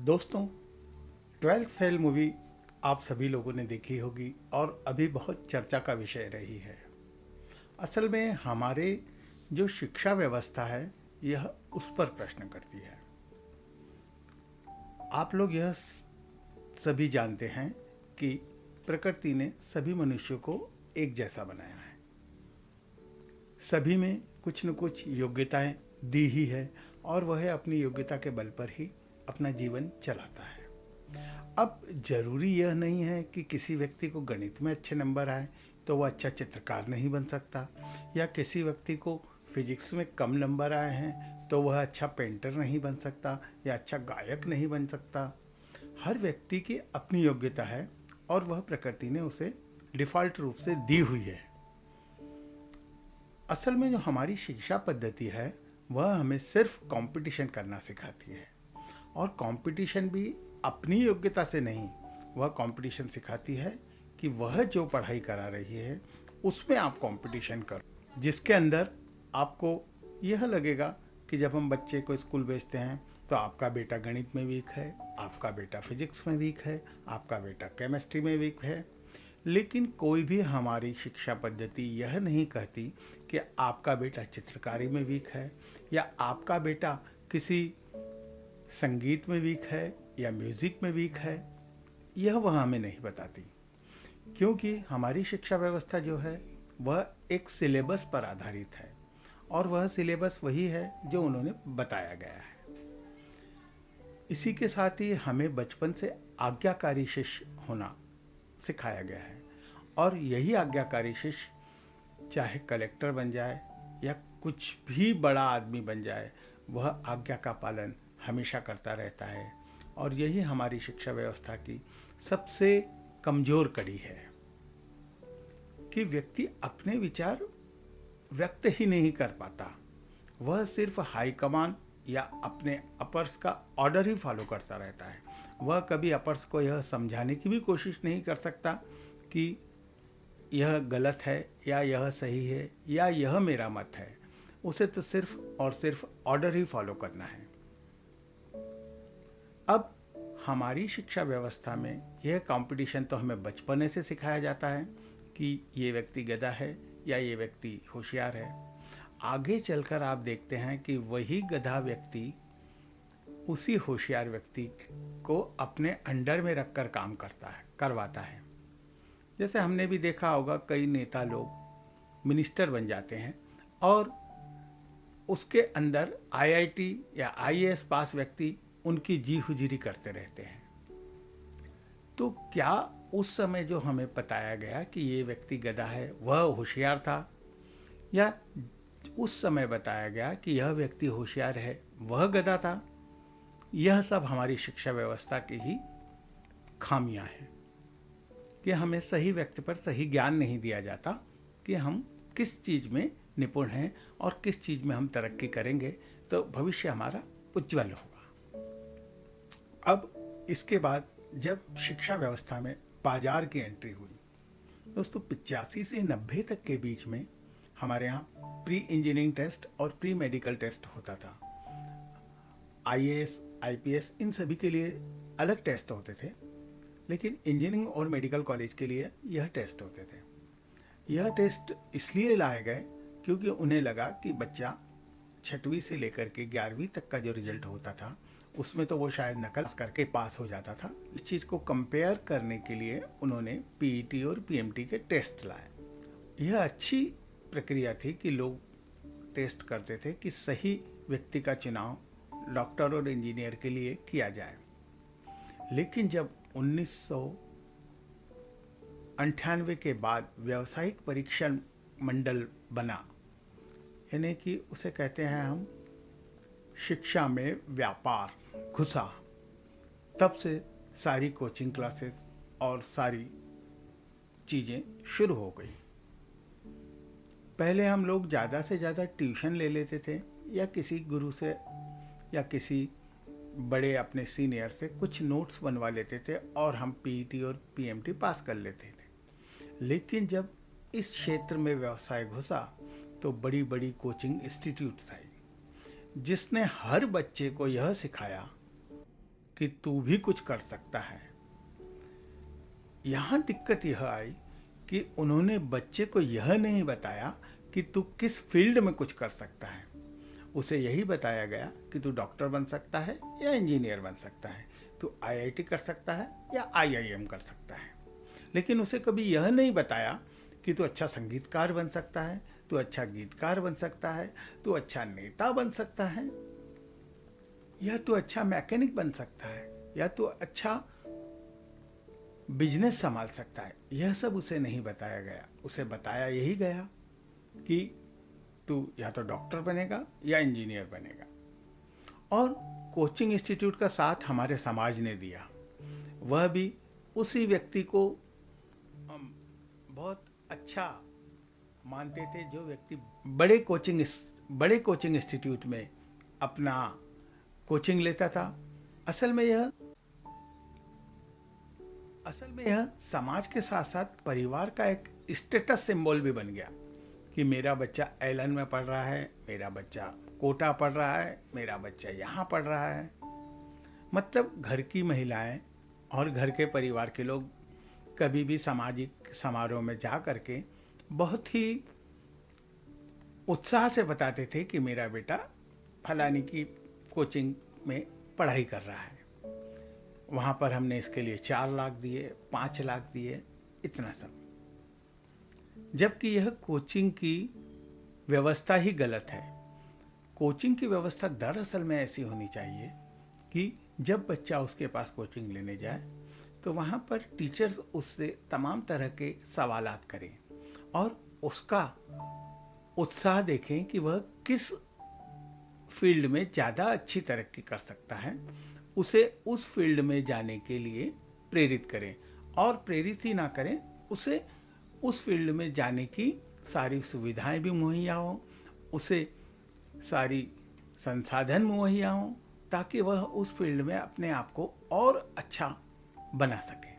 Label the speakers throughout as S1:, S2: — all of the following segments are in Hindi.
S1: दोस्तों, ट्वेल्थ फेल मूवी आप सभी लोगों ने देखी होगी और अभी बहुत चर्चा का विषय रही है। असल में हमारे जो शिक्षा व्यवस्था है यह उस पर प्रश्न करती है। आप लोग यह सभी जानते हैं कि प्रकृति ने सभी मनुष्यों को एक जैसा बनाया है। सभी में कुछ न कुछ योग्यताएं दी ही है और वह अपनी योग्यता के बल पर ही अपना जीवन चलाता है। अब जरूरी यह नहीं है कि किसी व्यक्ति को गणित में अच्छे नंबर आए तो वह अच्छा चित्रकार नहीं बन सकता, या किसी व्यक्ति को फिजिक्स में कम नंबर आए हैं तो वह अच्छा पेंटर नहीं बन सकता या अच्छा गायक नहीं बन सकता। हर व्यक्ति की अपनी योग्यता है और वह प्रकृति ने उसे डिफ़ॉल्ट रूप से दी हुई है। असल में जो हमारी शिक्षा पद्धति है वह हमें सिर्फ कंपटीशन करना सिखाती है, और कंपटीशन भी अपनी योग्यता से नहीं, वह कंपटीशन सिखाती है कि वह जो पढ़ाई करा रही है उसमें आप कंपटीशन करो, जिसके अंदर आपको यह लगेगा कि जब हम बच्चे को स्कूल भेजते हैं तो आपका बेटा गणित में वीक है, आपका बेटा फिजिक्स में वीक है, आपका बेटा केमिस्ट्री में वीक है। लेकिन कोई भी हमारी शिक्षा पद्धति यह नहीं कहती कि आपका बेटा चित्रकारी में वीक है या आपका बेटा किसी संगीत में वीक है या म्यूज़िक में वीक है। यह वह हमें नहीं बताती, क्योंकि हमारी शिक्षा व्यवस्था जो है वह एक सिलेबस पर आधारित है और वह सिलेबस वही है जो उन्होंने बताया गया है। इसी के साथ ही हमें बचपन से आज्ञाकारी शिष्य होना सिखाया गया है, और यही आज्ञाकारी शिष्य चाहे कलेक्टर बन जाए या कुछ भी बड़ा आदमी बन जाए, वह आज्ञा का पालन हमेशा करता रहता है। और यही हमारी शिक्षा व्यवस्था की सबसे कमज़ोर कड़ी है कि व्यक्ति अपने विचार व्यक्त ही नहीं कर पाता, वह सिर्फ हाईकमान या अपने अपर्स का ऑर्डर ही फॉलो करता रहता है। वह कभी अपर्स को यह समझाने की भी कोशिश नहीं कर सकता कि यह गलत है या यह सही है या यह मेरा मत है। उसे तो सिर्फ और सिर्फ ऑर्डर ही फॉलो करना है। अब हमारी शिक्षा व्यवस्था में यह कंपटीशन तो हमें बचपने से सिखाया जाता है कि ये व्यक्ति गधा है या ये व्यक्ति होशियार है। आगे चलकर आप देखते हैं कि वही गधा व्यक्ति उसी होशियार व्यक्ति को अपने अंडर में रखकर काम करवाता है। जैसे हमने भी देखा होगा, कई नेता लोग मिनिस्टर बन जाते हैं और उसके अंदर आईआईटी या आईएएस पास व्यक्ति उनकी जी हुजूरी करते रहते हैं। तो क्या उस समय जो हमें बताया गया कि ये व्यक्ति गधा है वह होशियार था, या उस समय बताया गया कि यह व्यक्ति होशियार है वह गधा था? यह सब हमारी शिक्षा व्यवस्था की ही खामियां हैं कि हमें सही व्यक्ति पर सही ज्ञान नहीं दिया जाता कि हम किस चीज़ में निपुण हैं और किस चीज़ में हम तरक्की करेंगे तो भविष्य हमारा उज्जवल होगा। अब इसके बाद जब शिक्षा व्यवस्था में बाजार की एंट्री हुई, दोस्तों 85 से 90 तक के बीच में हमारे यहाँ प्री इंजीनियरिंग टेस्ट और प्री मेडिकल टेस्ट होता था। आईएएस, आईपीएस इन सभी के लिए अलग टेस्ट होते थे, लेकिन इंजीनियरिंग और मेडिकल कॉलेज के लिए यह टेस्ट होते थे। यह टेस्ट इसलिए लाए गए क्योंकि उन्हें लगा कि बच्चा 6वीं से लेकर के 11वीं तक का जो रिजल्ट होता था उसमें तो वो शायद नकल करके पास हो जाता था। इस चीज़ को कंपेयर करने के लिए उन्होंने पीईटी और पीएमटी के टेस्ट लाए। यह अच्छी प्रक्रिया थी कि लोग टेस्ट करते थे कि सही व्यक्ति का चुनाव डॉक्टर और इंजीनियर के लिए किया जाए। लेकिन जब 1998 के बाद व्यावसायिक परीक्षण मंडल बना, यानी कि उसे कहते हैं हम शिक्षा में व्यापार घुसा, तब से सारी कोचिंग क्लासेस और सारी चीज़ें शुरू हो गई। पहले हम लोग ज़्यादा से ज़्यादा ट्यूशन ले लेते थे या किसी गुरु से या किसी बड़े अपने सीनियर से कुछ नोट्स बनवा लेते थे और हम पीईटी और पीएमटी पास कर लेते थे। लेकिन जब इस क्षेत्र में व्यवसाय घुसा तो बड़ी बड़ी कोचिंग इंस्टीट्यूट आई, जिसने हर बच्चे को यह सिखाया कि तू भी कुछ कर सकता है। यहाँ दिक्कत यह आई कि उन्होंने बच्चे को यह नहीं बताया कि तू किस फील्ड में कुछ कर सकता है। उसे यही बताया गया कि तू डॉक्टर बन सकता है या इंजीनियर बन सकता है, तू आईआईटी कर सकता है या आईआईएम कर सकता है। लेकिन उसे कभी यह नहीं बताया कि तू अच्छा संगीतकार बन सकता है, तू अच्छा गीतकार बन सकता है, तू अच्छा नेता बन सकता है, या तू अच्छा मैकेनिक बन सकता है, या तू अच्छा बिजनेस संभाल सकता है। यह सब उसे नहीं बताया गया। उसे बताया यही गया कि तू या तो डॉक्टर बनेगा या इंजीनियर बनेगा। और कोचिंग इंस्टीट्यूट का साथ हमारे समाज ने दिया। वह भी उसी व्यक्ति को बहुत अच्छा मानते थे जो व्यक्ति बड़े कोचिंग इंस्टीट्यूट में अपना कोचिंग लेता था। असल में यह समाज के साथ साथ परिवार का एक स्टेटस सिंबल भी बन गया कि मेरा बच्चा एलन में पढ़ रहा है, मेरा बच्चा कोटा पढ़ रहा है, मेरा बच्चा यहाँ पढ़ रहा है। मतलब घर की महिलाएं और घर के परिवार के लोग कभी भी सामाजिक समारोह में जा करके बहुत ही उत्साह से बताते थे कि मेरा बेटा फलानी की कोचिंग में पढ़ाई कर रहा है। वहाँ पर हमने इसके लिए 4 लाख दिए, 5 लाख दिए, इतना सब। जबकि यह कोचिंग की व्यवस्था ही गलत है। कोचिंग की व्यवस्था दरअसल में ऐसी होनी चाहिए कि जब बच्चा उसके पास कोचिंग लेने जाए तो वहाँ पर टीचर्स उससे तमाम तरह के सवालात करें और उसका उत्साह देखें कि वह किस फील्ड में ज़्यादा अच्छी तरक्की कर सकता है, उसे उस फील्ड में जाने के लिए प्रेरित करें। और प्रेरित ही ना करें, उसे उस फील्ड में जाने की सारी सुविधाएं भी मुहैया हों, उसे सारी संसाधन मुहैया हों, ताकि वह उस फील्ड में अपने आप को और अच्छा बना सके।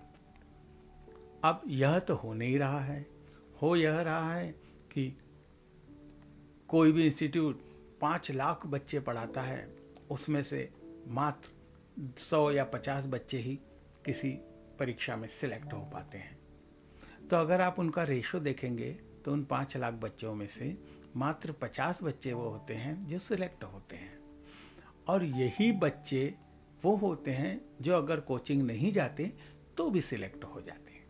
S1: अब यह तो हो नहीं रहा है। हो यह रहा है कि कोई भी इंस्टीट्यूट 5 लाख बच्चे पढ़ाता है, उसमें से मात्र 100 या 50 बच्चे ही किसी परीक्षा में सिलेक्ट हो पाते हैं। तो अगर आप उनका रेशो देखेंगे तो उन 5 लाख बच्चों में से मात्र 50 बच्चे वो होते हैं जो सिलेक्ट होते हैं। और यही बच्चे वो होते हैं जो अगर कोचिंग नहीं जाते तो भी सिलेक्ट हो जाते हैं।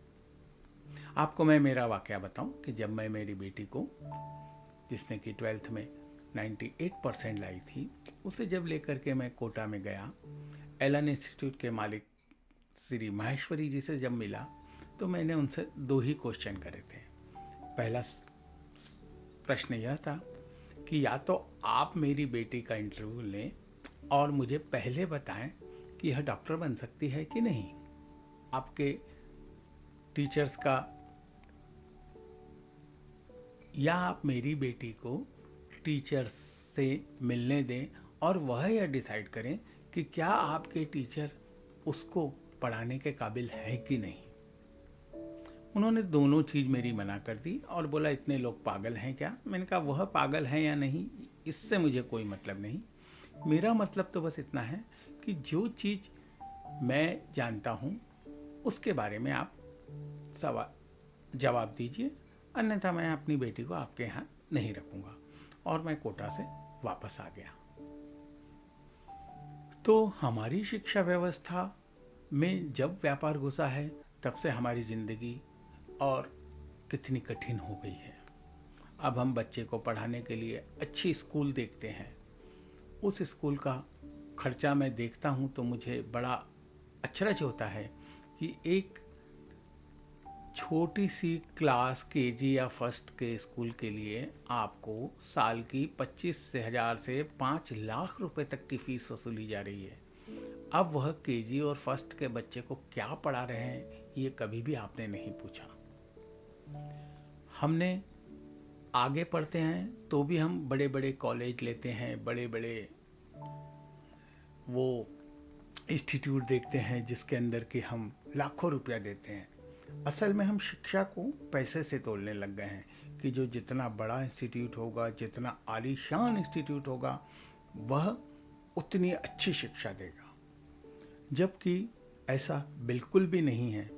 S1: आपको मैं मेरा वाकया बताऊं कि जब मैं मेरी बेटी को, जिसने कि 12th में 98% लाई थी, उसे जब लेकर के मैं कोटा में गया, एलन इंस्टीट्यूट के मालिक श्री माहेश्वरी जी से जब मिला तो मैंने उनसे 2 ही क्वेश्चन करे थे। पहला प्रश्न यह था कि या तो आप मेरी बेटी का इंटरव्यू लें और मुझे पहले बताएं कि यह डॉक्टर बन सकती है कि नहीं। आपके टीचर्स का, या आप मेरी बेटी को टीचर्स से मिलने दें और वह यह डिसाइड करें कि क्या आपके टीचर उसको पढ़ाने के काबिल है कि नहीं। उन्होंने दोनों चीज़ मेरी मना कर दी और बोला इतने लोग पागल हैं क्या। मैंने कहा वह पागल हैं या नहीं इससे मुझे कोई मतलब नहीं। मेरा मतलब तो बस इतना है कि जो चीज़ मैं जानता हूँ उसके बारे में आप जवाब दीजिए, अन्यथा मैं अपनी बेटी को आपके यहाँ नहीं रखूँगा। और मैं कोटा से वापस आ गया। तो हमारी शिक्षा व्यवस्था में जब व्यापार घुसा है तब से हमारी ज़िंदगी और कितनी कठिन हो गई है। अब हम बच्चे को पढ़ाने के लिए अच्छी स्कूल देखते हैं, उस स्कूल का खर्चा मैं देखता हूँ तो मुझे बड़ा अचरज होता है कि एक छोटी सी क्लास केजी या फर्स्ट के स्कूल के लिए आपको साल की 25,000 से 5 लाख रुपए तक की फीस वसूली जा रही है। अब वह केजी और फर्स्ट के बच्चे को क्या पढ़ा रहे हैं ये कभी भी आपने नहीं पूछा। हमने आगे पढ़ते हैं तो भी हम बड़े बड़े कॉलेज लेते हैं, बड़े बड़े वो इंस्टीट्यूट देखते हैं जिसके अंदर कि हम लाखों रुपया देते हैं। असल में हम शिक्षा को पैसे से तोलने लग गए हैं कि जो जितना बड़ा इंस्टीट्यूट होगा, जितना आलीशान इंस्टीट्यूट होगा, वह उतनी अच्छी शिक्षा देगा। जबकि ऐसा बिल्कुल भी नहीं है।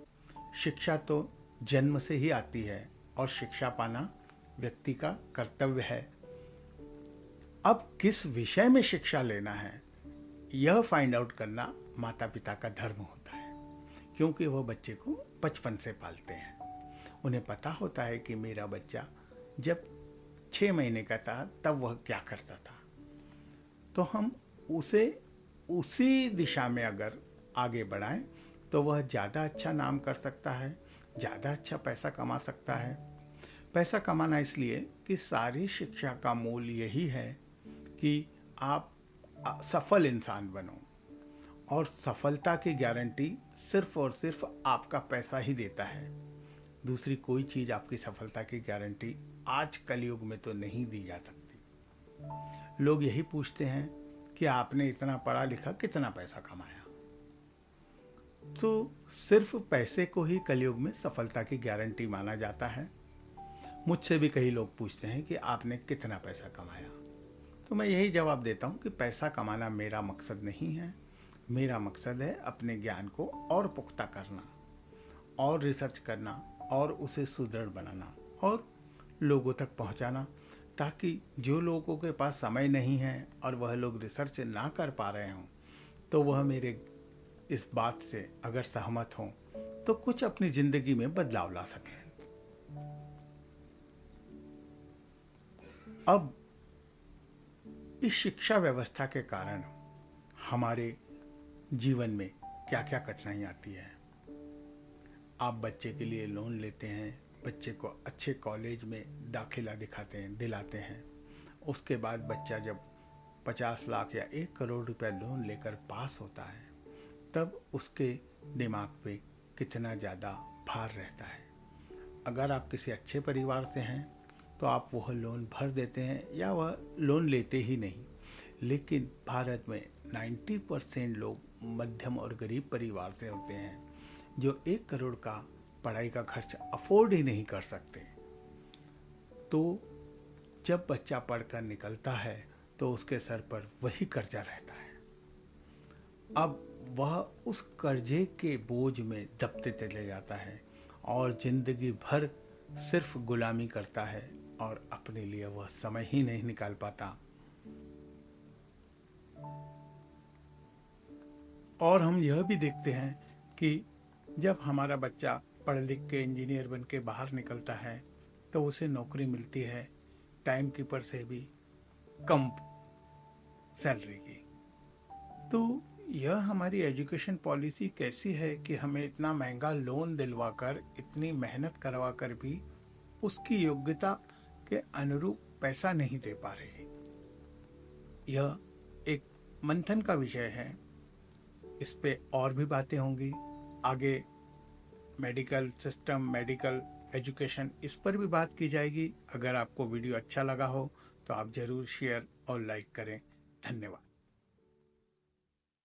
S1: शिक्षा तो जन्म से ही आती है और शिक्षा पाना व्यक्ति का कर्तव्य है। अब किस विषय में शिक्षा लेना है, यह फाइंड आउट करना माता पिता का धर्म होता है, क्योंकि वह बच्चे को बचपन से पालते हैं। उन्हें पता होता है कि मेरा बच्चा जब 6 महीने का था तब वह क्या करता था, तो हम उसे उसी दिशा में अगर आगे बढ़ाएं तो वह ज़्यादा अच्छा नाम कर सकता है, ज़्यादा अच्छा पैसा कमा सकता है। पैसा कमाना इसलिए कि सारी शिक्षा का मूल यही है कि आप सफल इंसान बनो, और सफलता की गारंटी सिर्फ और सिर्फ आपका पैसा ही देता है। दूसरी कोई चीज़ आपकी सफलता की गारंटी आज कलयुग में तो नहीं दी जा सकती। लोग यही पूछते हैं कि आपने इतना पढ़ा लिखा कितना पैसा कमाया, तो सिर्फ पैसे को ही कलयुग में सफलता की गारंटी माना जाता है। मुझसे भी कई लोग पूछते हैं कि आपने कितना पैसा कमाया, तो मैं यही जवाब देता हूँ कि पैसा कमाना मेरा मकसद नहीं है। मेरा मकसद है अपने ज्ञान को और पुख्ता करना और रिसर्च करना और उसे सुदृढ़ बनाना और लोगों तक पहुँचाना, ताकि जो लोगों के पास समय नहीं है और वह लोग रिसर्च ना कर पा रहे हों, तो वह मेरे इस बात से अगर सहमत हों तो कुछ अपनी ज़िंदगी में बदलाव ला सकें। अब इस शिक्षा व्यवस्था के कारण हमारे जीवन में क्या क्या कठिनाई आती है। आप बच्चे के लिए लोन लेते हैं, बच्चे को अच्छे कॉलेज में दाखिला दिलाते हैं। उसके बाद बच्चा जब 50 लाख या 1 करोड़ रुपया लोन लेकर पास होता है, तब उसके दिमाग पे कितना ज़्यादा भार रहता है। अगर आप किसी अच्छे परिवार से हैं तो आप वह लोन भर देते हैं या वह लोन लेते ही नहीं। लेकिन भारत में 90% लोग मध्यम और गरीब परिवार से होते हैं, जो 1 करोड़ का पढ़ाई का खर्च अफोर्ड ही नहीं कर सकते। तो जब बच्चा पढ़कर निकलता है तो उसके सर पर वही कर्जा रहता है। अब वह उस कर्जे के बोझ में दबते चले जाता है और ज़िंदगी भर सिर्फ गुलामी करता है और अपने लिए वह समय ही नहीं निकाल पाता। और हम यह भी देखते हैं कि जब हमारा बच्चा पढ़ लिख के इंजीनियर बन के बाहर निकलता है तो उसे नौकरी मिलती है टाइम कीपर से भी कम सैलरी की। तो यह हमारी एजुकेशन पॉलिसी कैसी है कि हमें इतना महंगा लोन दिलवाकर, इतनी मेहनत करवाकर भी उसकी योग्यता के अनुरूप पैसा नहीं दे पा रहे। यह एक मंथन का विषय है। इस पे और भी बातें होंगी आगे। मेडिकल सिस्टम, मेडिकल एजुकेशन, इस पर भी बात की जाएगी। अगर आपको वीडियो अच्छा लगा हो तो आप ज़रूर शेयर और लाइक करें। धन्यवाद।